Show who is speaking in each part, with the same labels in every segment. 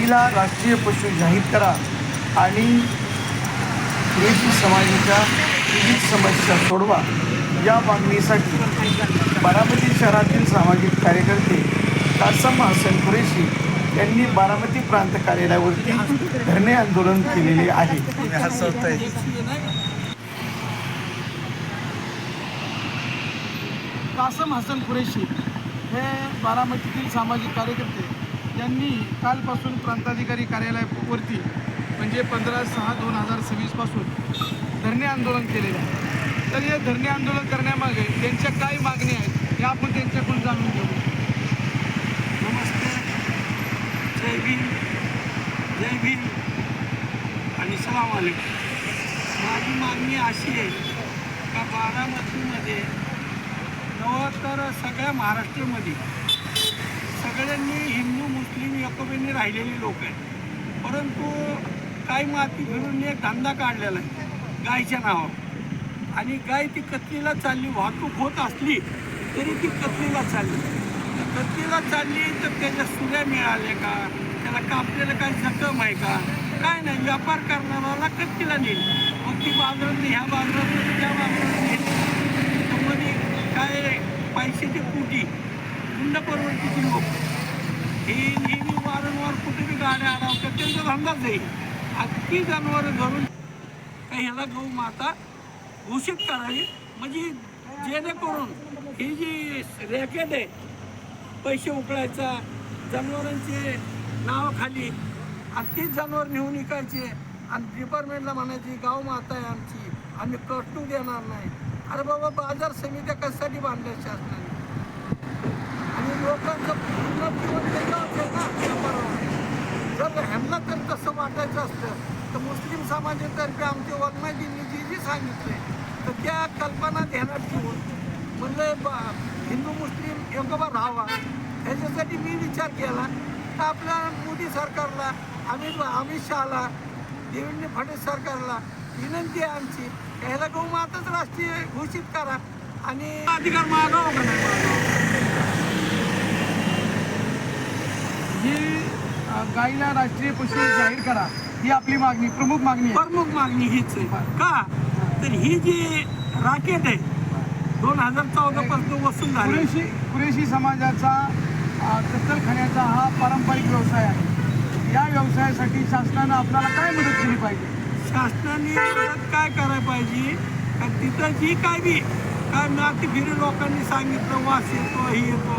Speaker 1: गाईला राष्ट्रीय पशु जाहीर करा आणि कुरेशी समाजाच्या विविध समस्या सोडवा या मागणीसाठी बारामती शहरातील सामाजिक कार्यकर्ते कासम हसन कुरेशी यांनी बारामती प्रांत कार्यालयावरती धरणे आंदोलन केलेले आहे. कासम हसन कुरेशी हे बारामतीतील सामाजिक कार्यकर्ते यांनी कालपासून प्रांताधिकारी कार्यालयावरती म्हणजे 15/6/2026 पासून धरणे आंदोलन केलेले आहे. तर हे धरणे आंदोलन करण्यामागे त्यांच्या काय मागण्या आहेत हे आपण त्यांच्याकडून जाणून घेऊ.
Speaker 2: नमस्ते, जय भीम आणि सलाम वालेकुम. माझी मागणी अशी आहे का बारामतीमध्ये नव्हे तर सगळ्या महाराष्ट्रामध्ये सगळ्यांनी हिंदू मुस्लिम एकोप्याने राहिलेली लोक आहेत, परंतु काही माती फिरून एक धंदा काढलेला आहे गायच्या नावावर. आणि गाय ती कत्तीला चालली, वाहतूक होत असली तरी ती कत्तीला चालली. कत्तीला चालली तर त्याच्या सुऱ्या मिळाल्या का, त्याला कापलेलं काही जखम आहे का, काय नाही. व्यापार करणाऱ्याला कत्तीला नेली, मग ती बाजारात ह्या बाजारात त्या बाजारात नेली. त्यामध्ये काय पैशाची पोटी गुंड परवडतीची लोक हे नेहमी वारंवार कुठेही गाड्या अडवतात, त्यांचा धंदाच आहे. अगदी जनावरं धरून काही ह्याला गौ माता घोषित करावी, म्हणजे जेणेकरून ही जी रॅकेट आहे पैसे उकळायचा जनावरांचे नावाखाली आणि तीच जनावर नेऊन विकायचे आणि डिपार्टमेंटला म्हणायची गाव माता आहे आमची, आम्ही कष्टू देणार नाही. अरे बाबा, बाजार समित्या कशासाठी बांधल्या शासनाने? आणि लोकांचं पूर्ण जीवन त्याच्यावर आहे ना व्यापारावर. जर ह्यांना तर तसं वाटायचं असतं तर मुस्लिम समाजातर्फे आमचे वल्लभजींनी जी सांगितले तर त्या कल्पना ध्यानात ठेवून म्हणलं हिंदू मुस्लिम एकोपा राहावा. ह्याच्यासाठी मी विचार केला तर आपल्या मोदी सरकारला, अमित शहाला, देवेंद्र फडणवीस सरकारला विनंती आहे आमची, ह्याला गौमाताच राष्ट्रीय घोषित करा आणि अधिकार मागावा का नाही मागावा.
Speaker 1: ही गाईला राष्ट्रीय पशु जाहीर करा ही आपली मागणी, प्रमुख मागणी आहे.
Speaker 2: प्रमुख मागणी हीच आहे. का तर ही जी राकेट आहे 2014 पासून वसूल झाली.
Speaker 1: कुरेशी समाजाचा कत्तलखान्याचा हा पारंपरिक व्यवसाय आहे. या व्यवसायासाठी शासनानं आपल्याला काय मदत केली पाहिजे?
Speaker 2: शासनाने काय करायला पाहिजे का तिथं जी काय नाती फिरी लोकांनी सांगितलं वास येतो, हे येतो,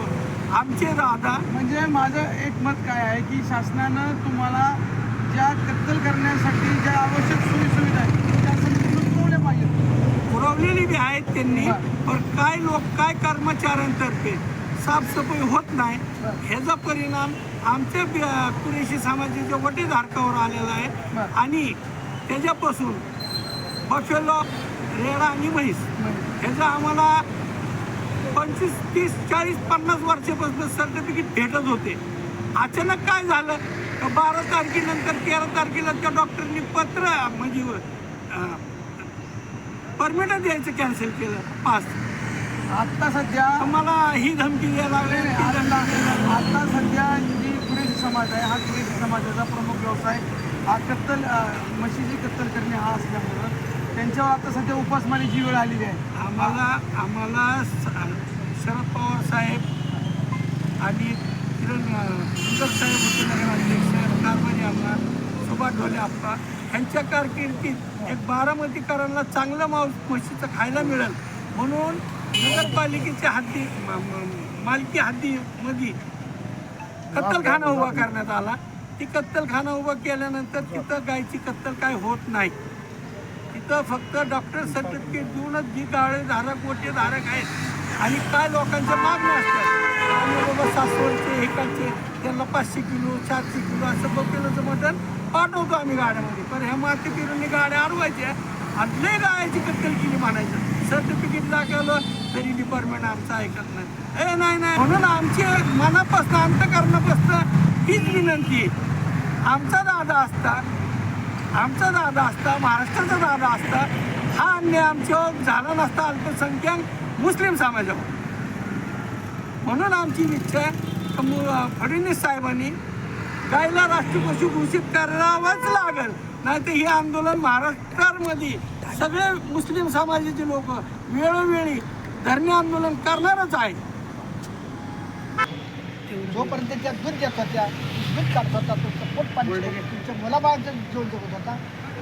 Speaker 2: आमचे दादा
Speaker 1: म्हणजे माझं एक मत काय आहे की शासनानं तुम्हाला ज्या कत्तल करण्यासाठी ज्या आवश्यक सोयीसुविधा आहेत त्या संपूर्ण पुरवल्या पाहिजेत.
Speaker 2: पुरवलेली बी आहेत त्यांनी, पण काय कर्मचाऱ्यांतर्फे साफसफाई होत नाही. ह्याचा परिणाम आमच्या कुरेशी समाजाच्या वटीधारकावर आलेला आहे. आणि त्याच्यापासून बफेलो, रेडा आणि म्हैस ह्याचा आम्हाला 25, 30, 40, 50 वर्षापासून सर्टिफिकेट भेटत होते. अचानक काय झालं का 12 तारखेनंतर 13 तारखेला त्या डॉक्टरनी पत्र म्हणजे परमिट द्यायचं कॅन्सल केलं. पास
Speaker 1: आत्ता सध्या
Speaker 2: मला ही धमकी द्यायला लागली.
Speaker 1: आता सध्या जी कुरेशी समाज आहे हा कुरेशी समाजाचा प्रमुख व्यवसाय हा कत्तल, म्हशीची कत्तल करणे हा असल्यामुळं त्यांच्यावर आता सध्या उपासमारीची वेळ आलेली आहे.
Speaker 2: आम्हाला शरद पवार साहेब आणि सुंदर साहेब होते नगराध्यक्ष, कारभारी आमदार सुभाष ढोले आप्पा यांच्या कारकिर्दीत एक बारामतीकरांना चांगलं म्हशीचं खायला मिळेल म्हणून नगरपालिकेच्या मालकी हद्दीमध्ये कत्तलखाना उभा करण्यात आला. ती कत्तलखाना उभा केल्यानंतर तिथं गायची कत्तल काय होत नाही. तिथं फक्त डॉक्टर सर्टिफिकेट देऊनच जी गाळेधारक गोटेधारक आहेत आणि काय लोकांच्या मागण्या असतात आणि बाबा सासवडचे एकाचे त्यांना 500 किलो 400 किलो असं बकेलोचं मटण पाठवतो आम्ही गाड्यामध्ये. पण ह्या माती फिरून गाड्या अडवायच्या आणि लय गायची कत्तल केली म्हणायचं. सर्टिफिकेट दाखवलं तरी डिपार्टमेंट आमचं ऐकत नाही. नाही म्हणून आमची मनापासून अंतकरणापासून हीच विनंती. आमचा दादा असता महाराष्ट्राचा दादा असता हा अन्याय आमच्यावर झाला नसता अल्पसंख्याक मुस्लिम समाजावर. म्हणून आमची इच्छा आहे फडणवीस साहेबांनी गायला राष्ट्रपशु घोषित करावंच लागेल, नाही तर हे आंदोलन महाराष्ट्रामध्ये सगळे मुस्लिम समाजाचे लोक वेळोवेळी धरणे आंदोलन करणारच आहे.
Speaker 3: जोपर्यंत त्या दूध देत होत्या, दूध काढत होता, तुमचं पोट पाणी तुमच्या मुलाबाळाचं जोड जगत होता,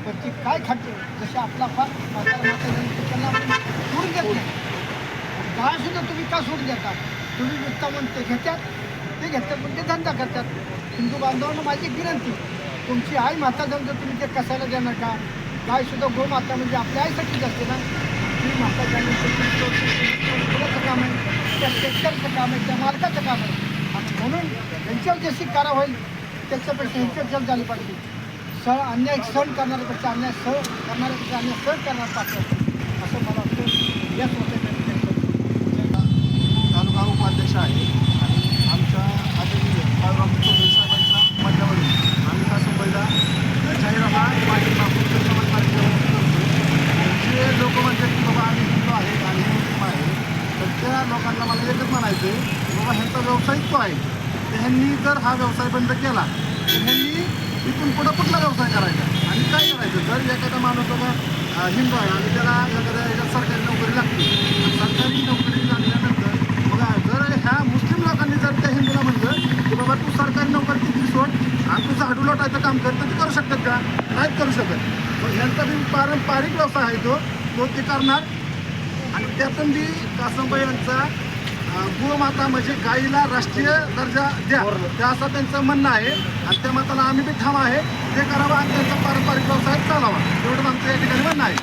Speaker 3: पण ती काय खाते जसे आपला त्यांना आपण सोडून देत नाही. गाय सुद्धा तुम्ही का सोडून देता? तुम्ही विकता म्हणून ते घेतात, ते घेतात पण ते धंदा करतात. हिंदू बांधवांना माझी विनंती, तुमची आई माता जाऊन जर तुम्ही ते कसायला देणार का? गाय सुद्धा गोमाता म्हणजे आपल्या आईसाठीच असते ना. ती माता कुणाचं काम आहे? त्या शेतकऱ्याचं काम आहे, त्या मालकाचं काम आहे. आणि म्हणून यांच्यावर जशी कारवाई होईल त्याच्यापेक्षा ह्यांच्यावर जल झाली पाहिजे. अन्याय सहन करणाऱ्यापेक्षा अन्याय करणाऱ्यापेक्षा अन्याय सहन करणार पात्र असं मला वाटतं. याच होते
Speaker 1: तालुका उपाध्यक्ष आहे आणि आमच्या आदरणीय काळूराम चौधरी साहेबांच्या मध्यावरून आम्ही हा संबंध जाहीरनामा माझी मागून समाज कार्यक्रम जे लोक म्हणतात की बाबा आम्ही हिंदू आहे आणि मुस्लिम आहे, तर त्या लोकांना मला एकच म्हणायचं आहे की बाबा ह्यांचा व्यवसायिक तो आहे, तर ह्यांनी जर हा व्यवसाय बंद केला तर ह्यांनी इथून पुढं कुठला व्यवसाय करायचा आणि काय करायचं. जर एखादा माणूस बाबा हिंदू आहे आणि त्याला एखाद्या सरकारी नोकरी लागते, सरकारी नोकरी लागल्यानंतर बघा जर ह्या मुस्लिम लोकांनी जर त्या हिंदूला म्हणलं की बाबा तू सरकारी नोकरी तिथली सोड आणि तू झाडू लोटायचं काम कर, तर ते करू शकतात का? नाहीच करू शकत. मग ह्यांचा बी पारंपरिक व्यवसाय आहे तो ते करणार. आणि त्यातून बी कासमबाई यांचा गोमाता म्हणजे गाईला राष्ट्रीय दर्जा द्या, ते असं त्यांचं म्हणणं आहे आणि त्या मताला आम्ही बी ठाम आहे. ते करावं आणि त्यांचा पारंपरिक व्यवसाय चालावा, एवढंच आमचं या ठिकाणी म्हणणं आहे.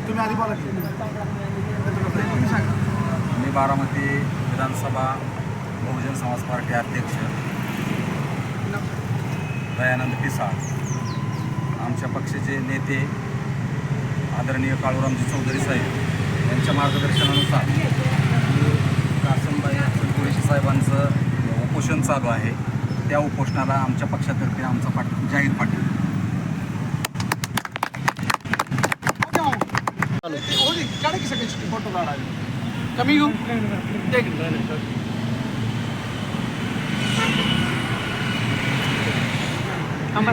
Speaker 1: तुम्ही आधी बोला तुम्ही सांगा.
Speaker 4: मी बारामती विधानसभा बहुजन समाज पार्टी अध्यक्ष दयानंद पिसाळ. आमच्या पक्षाचे नेते आदरणीय काळूरामजी चौधरी साहेब यांच्या मार्गदर्शनानुसार कासमबाई चौधरी साहेबांचं उपोषण चालू आहे. त्या उपोषणाला आमच्या पक्षातर्फे आमचा जाहीर पाठिंबा.
Speaker 1: फोटो काढा
Speaker 2: कमी घेऊ थांबा.